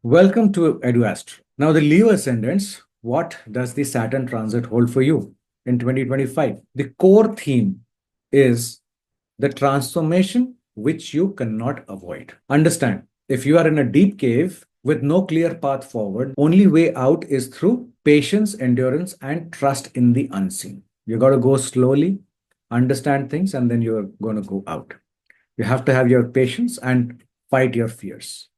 Welcome to Edu-Astro. Now, the Leo ascendants, what does the Saturn transit hold for you in 2025? The core theme is the transformation which you cannot avoid. Understand, if you are in a deep cave with no clear path forward, only way out is through patience, endurance, and trust in the unseen. You got to go slowly, understand things, and then you're going to go out. You have to have your patience and fight your fears.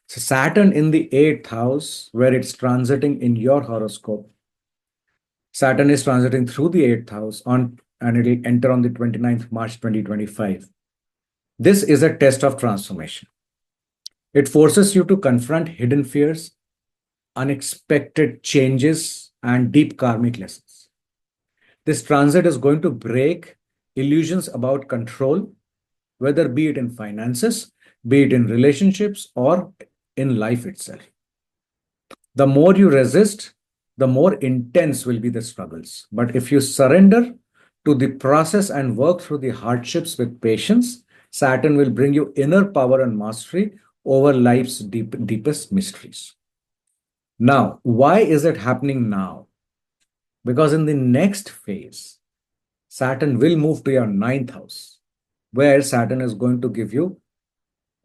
So Saturn in the eighth house, where it's transiting in your horoscope, Saturn is transiting through the eighth house and it will enter on the 29th March 2025. This is a test of transformation. It forces you to confront hidden fears, unexpected changes, and deep karmic lessons. This transit is going to break illusions about control, whether be it in finances, be it in relationships, or in life itself. The more you resist, the more intense will be the struggles. But if you surrender to the process and work through the hardships with patience, Saturn will bring you inner power and mastery over life's deepest mysteries. Now, why is it happening now? Because in the next phase, Saturn will move to your ninth house, where Saturn is going to give you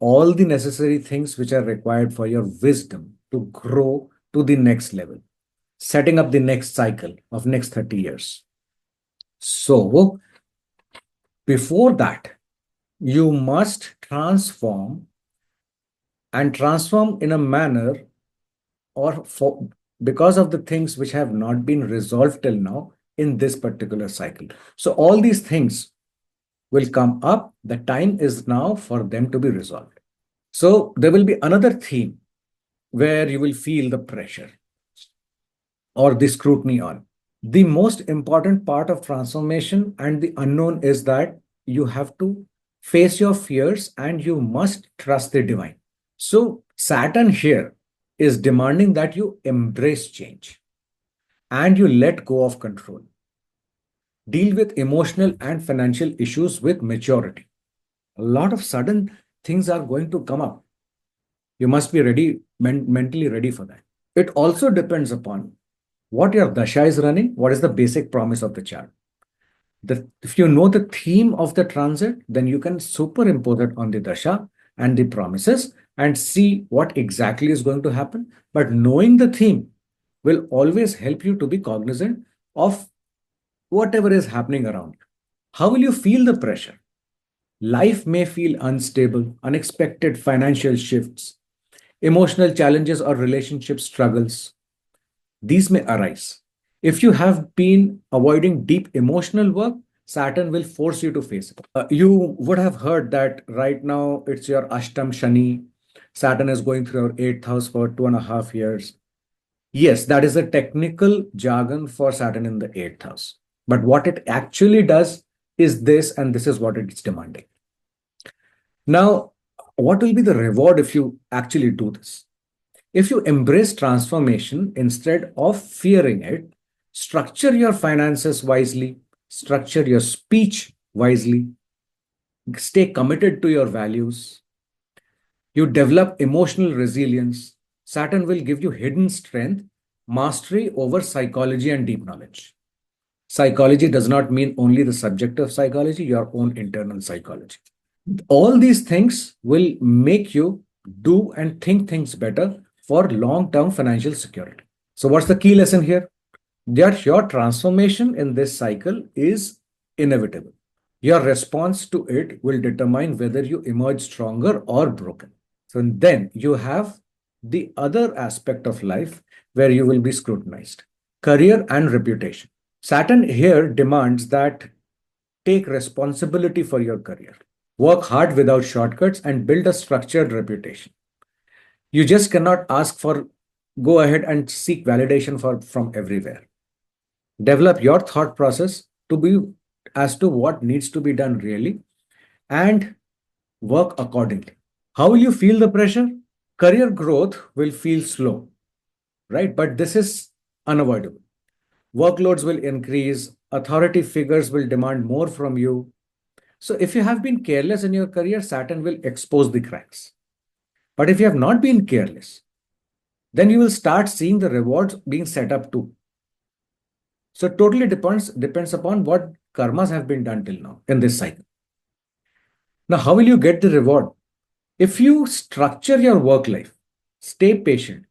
all the necessary things which are required for your wisdom to grow to the next level, setting up the next cycle of next 30 years. So before that, you must transform and transform in a manner or for because of the things which have not been resolved till now in this particular cycle. So all these things will come up. The time is now for them to be resolved. So there will be another theme where you will feel the pressure or the scrutiny on. The most important part of transformation and the unknown is that you have to face your fears and you must trust the divine. So Saturn here is demanding that you embrace change and you let go of control. Deal with emotional and financial issues with maturity. A lot of sudden things are going to come up. You must be ready, mentally ready for that. It also depends upon what your dasha is running, what is the basic promise of the chart. If you know the theme of the transit, then you can superimpose it on the dasha and the promises and see what exactly is going to happen. But knowing the theme will always help you to be cognizant of whatever is happening around you. How will you feel the pressure? Life may feel unstable, unexpected financial shifts, emotional challenges or relationship struggles. These may arise. If you have been avoiding deep emotional work, Saturn will force you to face it. You would have heard that right now it's your Ashtam Shani. Saturn is going through your eighth house for 2.5 years. Yes, that is a technical jargon for Saturn in the eighth house. But what it actually does is this, and this is what it's demanding. Now, what will be the reward if you actually do this? If you embrace transformation instead of fearing it, structure your finances wisely, structure your speech wisely, stay committed to your values, you develop emotional resilience, Saturn will give you hidden strength, mastery over psychology and deep knowledge. Psychology does not mean only the subject of psychology, your own internal psychology. All these things will make you do and think things better for long-term financial security. So what's the key lesson here? That your transformation in this cycle is inevitable. Your response to it will determine whether you emerge stronger or broken. So then you have the other aspect of life where you will be scrutinized. Career and reputation. Saturn here demands that take responsibility for your career. Work hard without shortcuts and build a structured reputation. You just cannot go ahead and seek validation from everywhere. Develop your thought process to be as to what needs to be done really and work accordingly. How will you feel the pressure? Career growth will feel slow, right? But this is unavoidable. Workloads will increase, authority figures will demand more from you. So if you have been careless in your career, Saturn will expose the cracks. But if you have not been careless, then you will start seeing the rewards being set up too. So it totally depends upon what karmas have been done till now in this cycle. Now, how will you get the reward? If you structure your work life, stay patient,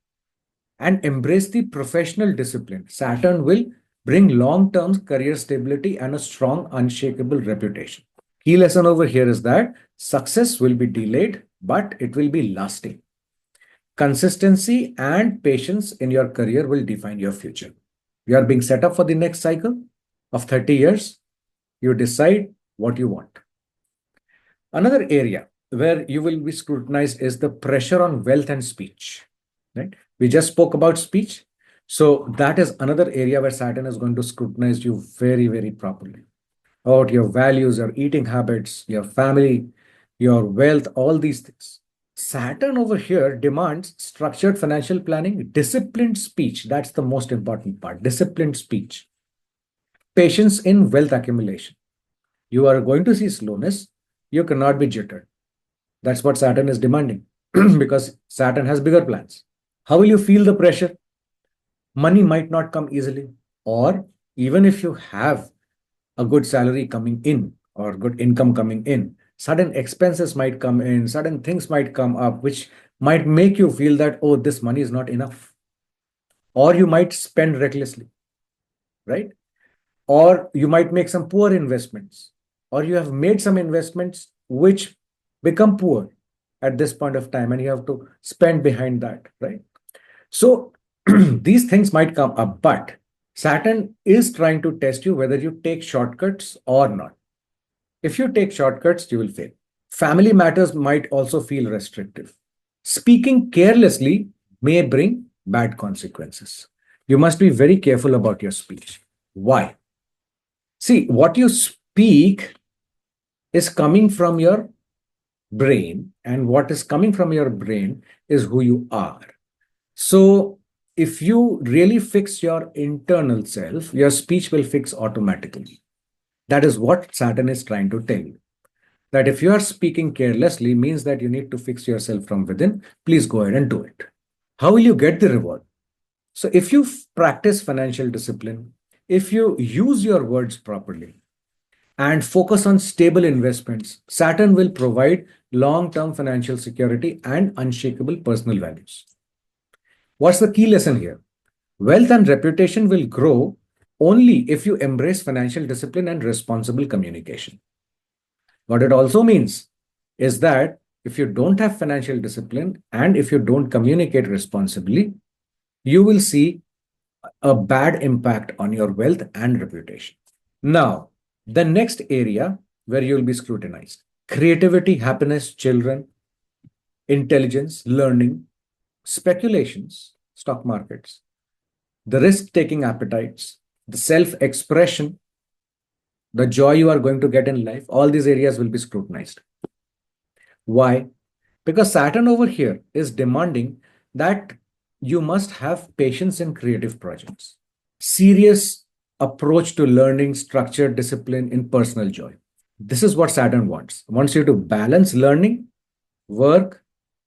and embrace the professional discipline, Saturn will bring long term career stability and a strong, unshakable reputation. Key lesson over here is that success will be delayed, but it will be lasting. Consistency and patience in your career will define your future. You are being set up for the next cycle of 30 years. You decide what you want. Another area where you will be scrutinized is the pressure on wealth and speech. Right? We just spoke about speech. So that is another area where Saturn is going to scrutinize you very, very properly about your values, your eating habits, your family, your wealth, all these things. Saturn over here demands structured financial planning, disciplined speech. That's the most important part. Disciplined speech. Patience in wealth accumulation. You are going to see slowness. You cannot be jittered. That's what Saturn is demanding because Saturn has bigger plans. How will you feel the pressure? Money might not come easily, or even if you have a good salary coming in or good income coming in, sudden expenses might come in, sudden things might come up, which might make you feel that, oh, this money is not enough. Or you might spend recklessly, right? Or you might make some poor investments, or you have made some investments which become poor at this point of time, and you have to spend behind that, right? So these things might come up, but Saturn is trying to test you whether you take shortcuts or not. If you take shortcuts, you will fail. Family matters might also feel restrictive. Speaking carelessly may bring bad consequences. You must be very careful about your speech. Why? See, what you speak is coming from your brain, and what is coming from your brain is who you are. So, if you really fix your internal self, your speech will fix automatically. That is what Saturn is trying to tell you. That if you are speaking carelessly means that you need to fix yourself from within. Please go ahead and do it. How will you get the reward? So, if you practice financial discipline, if you use your words properly, and focus on stable investments, Saturn will provide long term financial security and unshakable personal values. What's the key lesson here? Wealth and reputation will grow only if you embrace financial discipline and responsible communication. What it also means is that if you don't have financial discipline and if you don't communicate responsibly, you will see a bad impact on your wealth and reputation. Now, the next area where you will be scrutinized: creativity, happiness, children, intelligence, learning, speculations, stock markets, the risk taking appetites, the self expression, the joy you are going to get in life, all these areas will be scrutinized. Why? Because Saturn over here is demanding that you must have patience in creative projects, serious approach to learning, structured discipline in personal joy. This is what Saturn wants. Wants you to balance learning, work,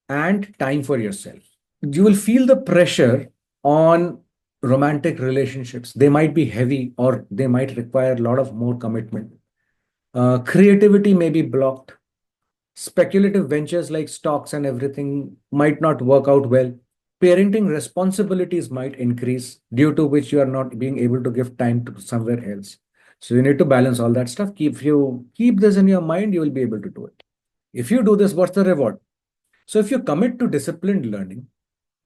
and time for yourself. You will feel the pressure on romantic relationships. They might be heavy or they might require a lot of more commitment. Creativity may be blocked. Speculative ventures like stocks and everything might not work out well. Parenting responsibilities might increase, due to which you are not being able to give time to somewhere else. So you need to balance all that stuff. If you keep this in your mind, you will be able to do it. If you do this, what's the reward? So if you commit to disciplined learning,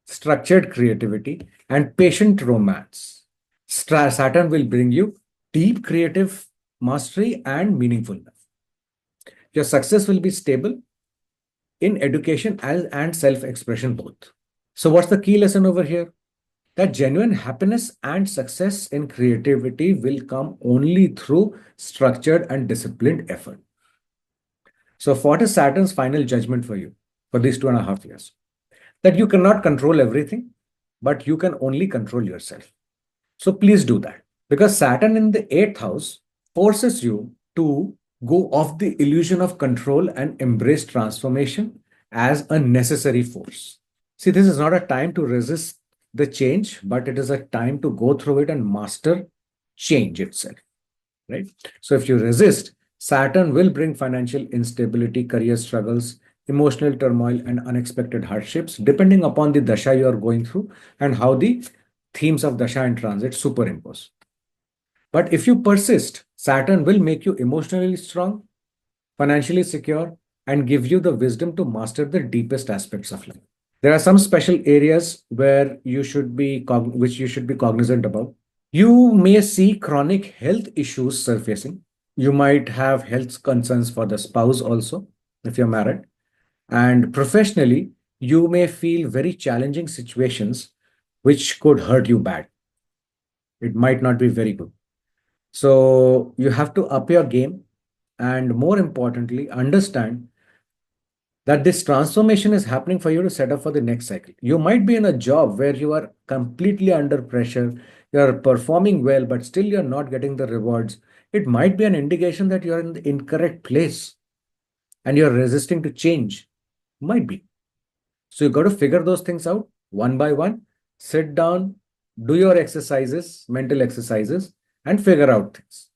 structured creativity, and patient romance, Saturn will bring you deep creative mastery and meaningfulness. Your success will be stable in education and self-expression both. So what's the key lesson over here? That genuine happiness and success in creativity will come only through structured and disciplined effort. So what is Saturn's final judgment for you for these 2.5 years? That you cannot control everything, but you can only control yourself. So please do that, because Saturn in the 8th house forces you to go off the illusion of control and embrace transformation as a necessary force. See, this is not a time to resist the change, but it is a time to go through it and master change itself, right? So if you resist, Saturn will bring financial instability, career struggles, emotional turmoil, and unexpected hardships, depending upon the dasha you are going through and how the themes of dasha and transit superimpose. But if you persist, Saturn will make you emotionally strong, financially secure, and give you the wisdom to master the deepest aspects of life. There are some special areas where you should be which you should be cognizant about. You may see chronic health issues surfacing. You might have health concerns for the spouse also, if you're married. And professionally, you may feel very challenging situations which could hurt you bad. It might not be very good. So you have to up your game and more importantly, understand that this transformation is happening for you to set up for the next cycle. You might be in a job where you are completely under pressure, you're performing well, but still you're not getting the rewards. It might be an indication that you're in the incorrect place and you're resisting to change. Might be. So you got to figure those things out one by one. Sit down, do your exercises, mental exercises, and figure out things.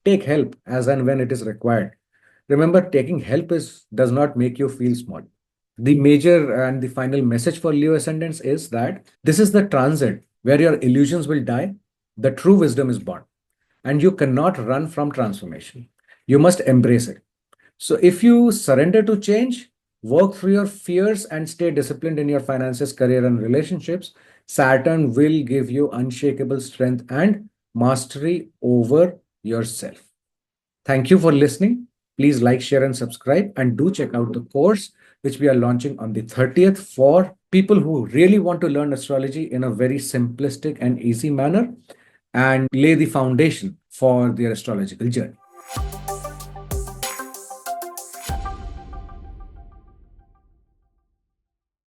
Take help as and when it is required. Remember, taking help does not make you feel small. The major and the final message for Leo ascendants is that this is the transit where your illusions will die, the true wisdom is born, and you cannot run from transformation. You must embrace it. So, if you surrender to change, work through your fears, and stay disciplined in your finances, career, and relationships, Saturn will give you unshakable strength and mastery over yourself. Thank you for listening. Please like, share, and subscribe. And do check out the course which we are launching on the 30th for people who really want to learn astrology in a very simplistic and easy manner and lay the foundation for their astrological journey.